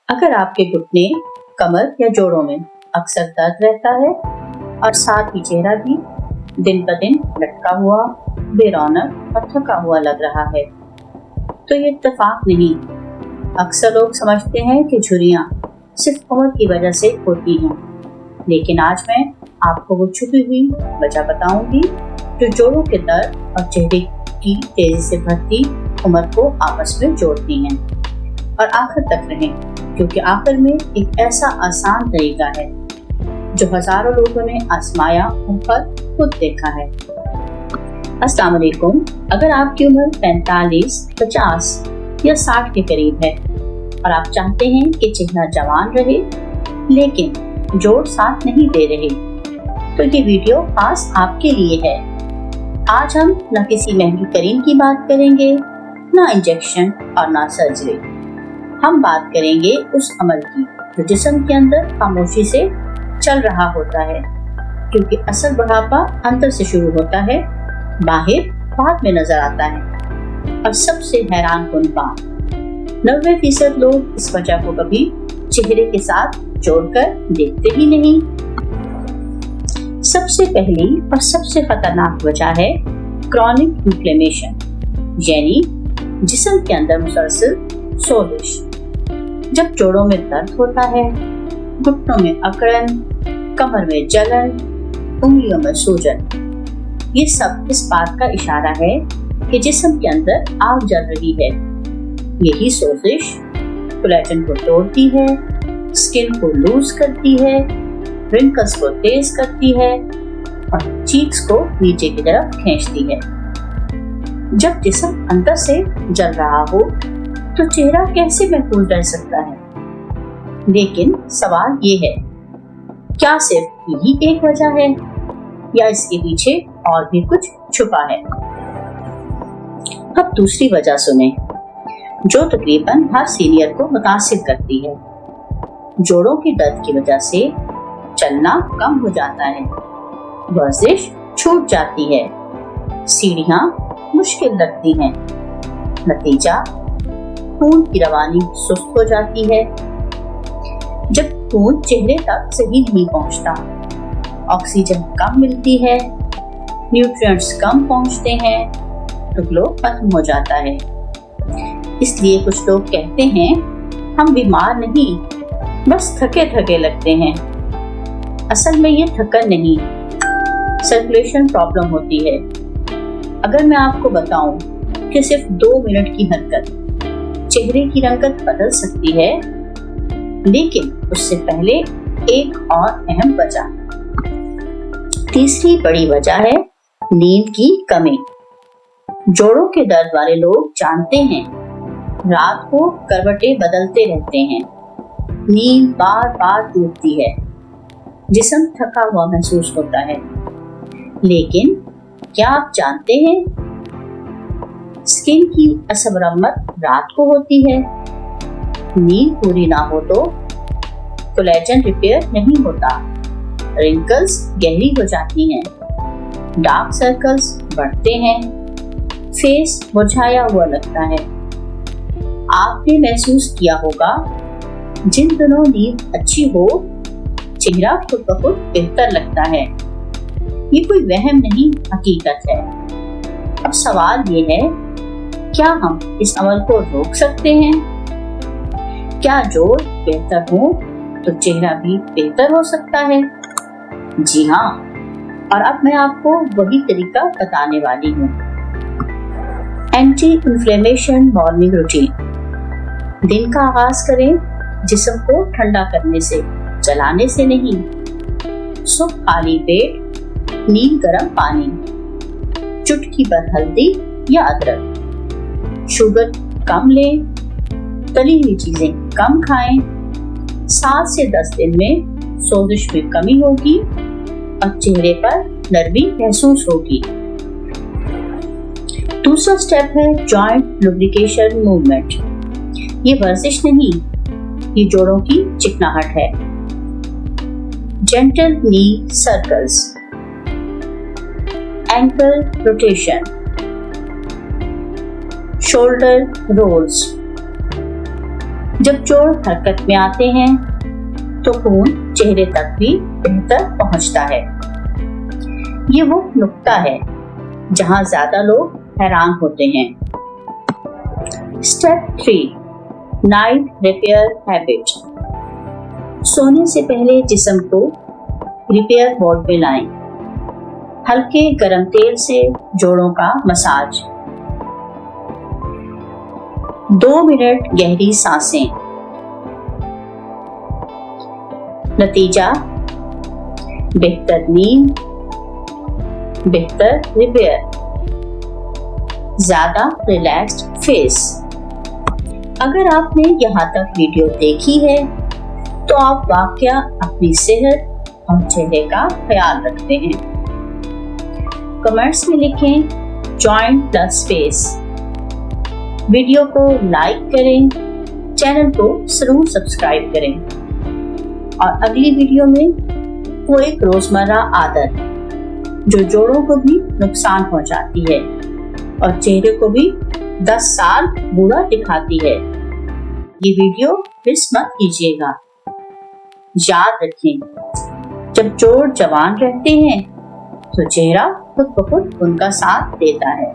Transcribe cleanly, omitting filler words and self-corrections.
अगर आपके घुटने, कमर या जोड़ों में अक्सर दर्द रहता है और साथ ही चेहरा भी दिन ब दिन लटका हुआ, बेरौनक और थका हुआ लग रहा है, तो ये इत्तेफाक नहीं। अक्सर लोग समझते हैं कि झुर्रियां सिर्फ उम्र की वजह से होती हैं, लेकिन आज मैं आपको वो छुपी हुई वजह बताऊंगी जो जोड़ों के दर्द और चेहरे की तेजी से बढ़ती उम्र को आपस में जोड़ती हैं और आखिर तक रहें, क्योंकि आखिर में एक ऐसा आसान तरीका है जो हजारों लोगों ने आजमाया और खुद देखा है। अस्सलाम वालेकुम। अगर आपकी उम्र 45, 50 या 60 के करीब है और आप चाहते हैं कि चेहरा जवान रहे लेकिन जोड़ साथ नहीं दे रहे, तो ये वीडियो खास आपके लिए है। आज हम न किसी महंगी क्रीम की बात करेंगे, ना इंजेक्शन और ना सर्जरी। हम बात करेंगे उस अमल की जो जिस्म के अंदर खामोशी से चल रहा होता है, क्योंकि असल बुढ़ापा अंदर से शुरू होता है, बाहर बाद में नजर आता है। और सबसे हैरान कुन बात, 90% लोग इस वजह को कभी चेहरे के साथ जोड़कर देखते ही नहीं। सबसे पहली और सबसे खतरनाक वजह है क्रॉनिक इन्फ्लेमेशन, यानी जिस्म के अंदर मुसलसल सोजिश। जब जोड़ों में दर्द होता है, घुटनों में अकड़न, कमर में जलन, उंगलियों में सूजन, ये सब इस बात का इशारा है कि जिस्म के अंदर आग जल रही है। यही सोजिश कोलेजन को तोड़ती है, स्किन को लूज करती है, रिंकल्स को तेज करती है और चीक्स को नीचे की तरफ खींचती है। जब जिस्म अंदर से जल रहा हो तो चेहरा कैसे महफूज रह सकता है? लेकिन सवाल ये है, क्या सिर्फ यही एक वजह है या इसके पीछे और भी कुछ छुपा है? अब दूसरी वजह सुने, जो तकरीबन हर सीनियर को मुतासिर करती है। जोड़ों की दर्द की वजह से चलना कम हो जाता है, वर्जिश छूट जाती है, सीढ़ियां मुश्किल लगती हैं। नतीजा, खून की रवानी सुस्त हो जाती है। जब खून चेहरे तक सही नहीं पहुंचता, ऑक्सीजन कम मिलती है, न्यूट्रिएंट्स कम पहुंचते हैं, तो ग्लो खत्म हो जाता है। इसलिए कुछ लोग कहते हैं हम बीमार नहीं, बस थके थके लगते हैं। असल में ये थकन नहीं, सर्कुलेशन प्रॉब्लम होती है। अगर मैं आपको बताऊं कि सिर्फ 2 मिनट की हरकत चेहरे की रंगत बदल सकती है, लेकिन उससे पहले एक और अहम वजह, तीसरी बड़ी वजह है नींद की कमी। जोड़ों के दर्द वाले लोग जानते हैं रात को करवटें बदलते रहते हैं, नींद बार बार टूटती है, जिस्म थका हुआ महसूस होता है। लेकिन क्या आप जानते हैं स्किन की असल मरम्मत रात को होती है। नींद पूरी ना हो तो कोलेजन रिपेयर नहीं होता, रिंकल्स गहरी हो जाती हैं, डार्क सर्कल्स बढ़ते हैं, फेस मुरझाया हुआ लगता है। आपने महसूस किया होगा जिन दिनों नींद अच्छी हो चेहरा खुद ब खुद बेहतर लगता है। ये कोई वहम नहीं, हकीकत है। अब सवाल ये है, क्या हम इस अमल को रोक सकते हैं? क्या जोड़ बेहतर हो तो चेहरा भी बेहतर हो सकता है? जी हाँ, और अब मैं आपको वही तरीका बताने वाली हूँ। Anti inflammation morning routine. दिन का आगाज करें जिस्म को ठंडा करने से, जलाने से नहीं। सुबह खाली पेट नीम गर्म पानी, चुटकी भर हल्दी या अदरक, शुगर कम लें, तली हुई चीजें कम खाएं। 7 से 10 दिन में सोजिश में कमी होगी और चेहरे पर नरमी महसूस होगी। दूसरा स्टेप है जॉइंट लुब्रिकेशन मूवमेंट। ये वर्जिश नहीं, ये जोड़ों की चिकनाहट है। Gentle knee circles, ankle rotation, shoulder rolls. जब जोड़ हरकत में आते हैं तो खून चेहरे तक भी बेहतर पहुंचता है। ये वो नुक्ता है जहां ज्यादा लोग हैरान होते हैं। Step 3 night repair habit. सोने से पहले जिस्म को रिपेयर मोड में लाएं। हल्के गरम तेल से जोड़ों का मसाज। 2 मिनट गहरी सांसें। नतीजा बेहतर नींद, बेहतर रिपेयर, ज्यादा रिलैक्स्ड फेस। अगर आपने यहाँ तक वीडियो देखी है तो आप वाकया अपनी सेहत और चेहरे का ख्याल रखते हैं। कमेंट्स में लिखें जॉइंट प्लस फेस। वीडियो को लाइक करें, चैनल को जरूर सब्सक्राइब करें और अगली वीडियो में वो एक रोजमर्रा आदत जो जोड़ों को भी नुकसान पहुंचाती है और चेहरे को भी 10 साल बुरा दिखाती है, ये वीडियो मिस मत कीजिएगा। याद रखें, जब जोड़ जवान रहते हैं तो चेहरा खुद ब खुद उनका साथ देता है।